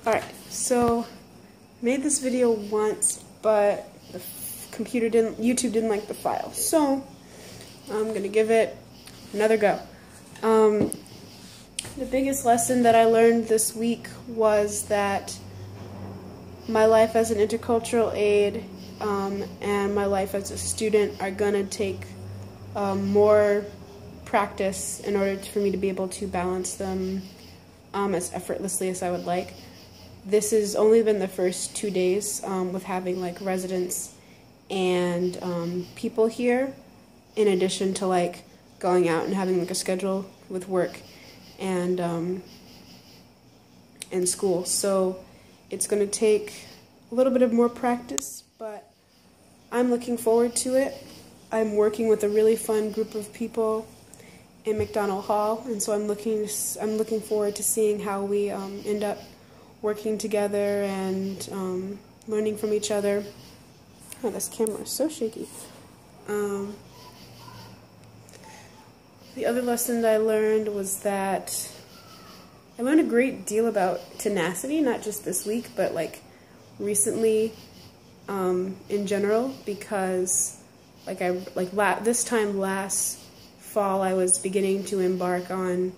Alright, so made this video once, but the YouTube didn't like the file. So I'm gonna give it another go. The biggest lesson that I learned this week was that my life as an intercultural aide and my life as a student are gonna take more practice in order for me to be able to balance them as effortlessly as I would like. This has only been the first 2 days with having like residents and people here, in addition to like going out and having like a schedule with work and school. So it's going to take a little bit of more practice, but I'm looking forward to it. I'm working with a really fun group of people in McDonald Hall, and so I'm looking forward to seeing how we end up working together and learning from each other. Oh, this camera is so shaky. The other lesson that I learned was that I learned a great deal about tenacity, not just this week, but like recently in general, because this time last fall I was beginning to embark on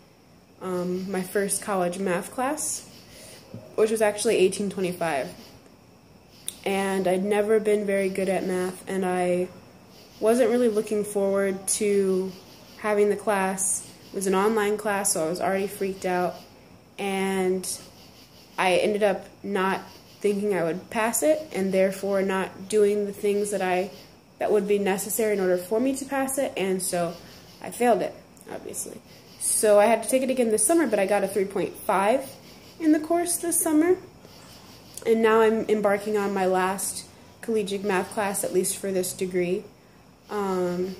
my first college math class, which was actually 1825, and I'd never been very good at math, and I wasn't really looking forward to having the class. It was an online class, so I was already freaked out, and I ended up not thinking I would pass it, and therefore not doing the things that would be necessary in order for me to pass it, and so I failed it, obviously. So I had to take it again this summer, but I got a 3.5 in the course this summer, and now I'm embarking on my last collegiate math class, at least for this degree, and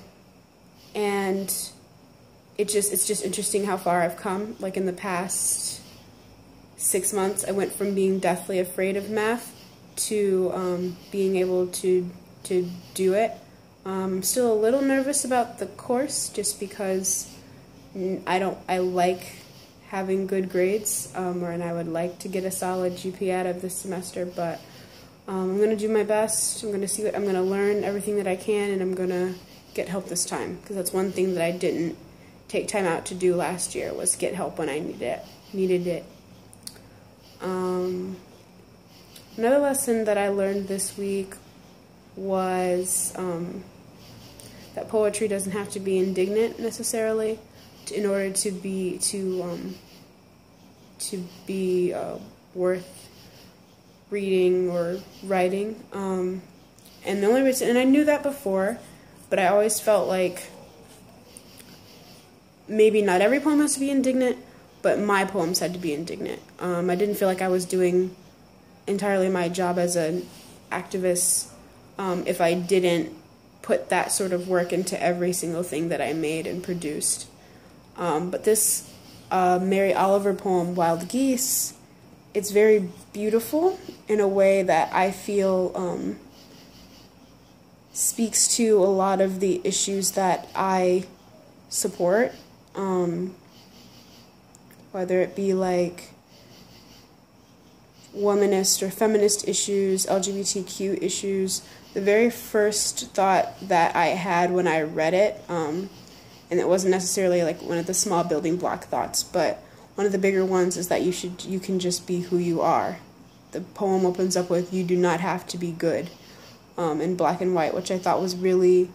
it's just interesting how far I've come. Like in the past 6 months, I went from being deathly afraid of math to being able to do it. I'm still a little nervous about the course, just because I like having good grades, and I would like to get a solid GPA out of this semester, but I'm going to do my best. I'm going to learn everything that I can, and I'm going to get help this time, because that's one thing that I didn't take time out to do last year, was get help when I needed it. Another lesson that I learned this week was that poetry doesn't have to be indignant necessarily in order to be worth reading or writing. And the only reason, and I knew that before, but I always felt like maybe not every poem has to be indignant, but my poems had to be indignant. I didn't feel like I was doing entirely my job as an activist if I didn't put that sort of work into every single thing that I made and produced. But this Mary Oliver poem, Wild Geese, it's very beautiful in a way that I feel speaks to a lot of the issues that I support, whether it be like womanist or feminist issues, LGBTQ issues. The very first thought that I had when I read it, and it wasn't necessarily like one of the small building block thoughts, but one of the bigger ones is that you can just be who you are. The poem opens up with, "You do not have to be good," in black and white, which I thought was really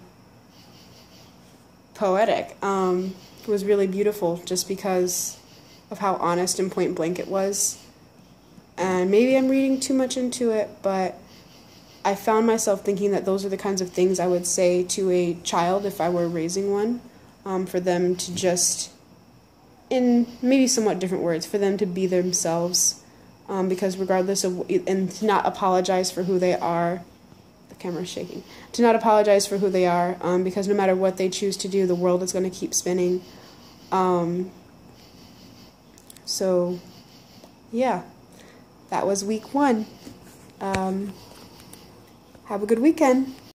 poetic. It was really beautiful just because of how honest and point blank it was. And maybe I'm reading too much into it, but I found myself thinking that those are the kinds of things I would say to a child if I were raising one, for them to just, in maybe somewhat different words, for them to be themselves, because regardless of, and to not apologize for who they are, the camera's shaking, to not apologize for who they are, because no matter what they choose to do, the world is going to keep spinning. So, yeah, that was week 1. Have a good weekend.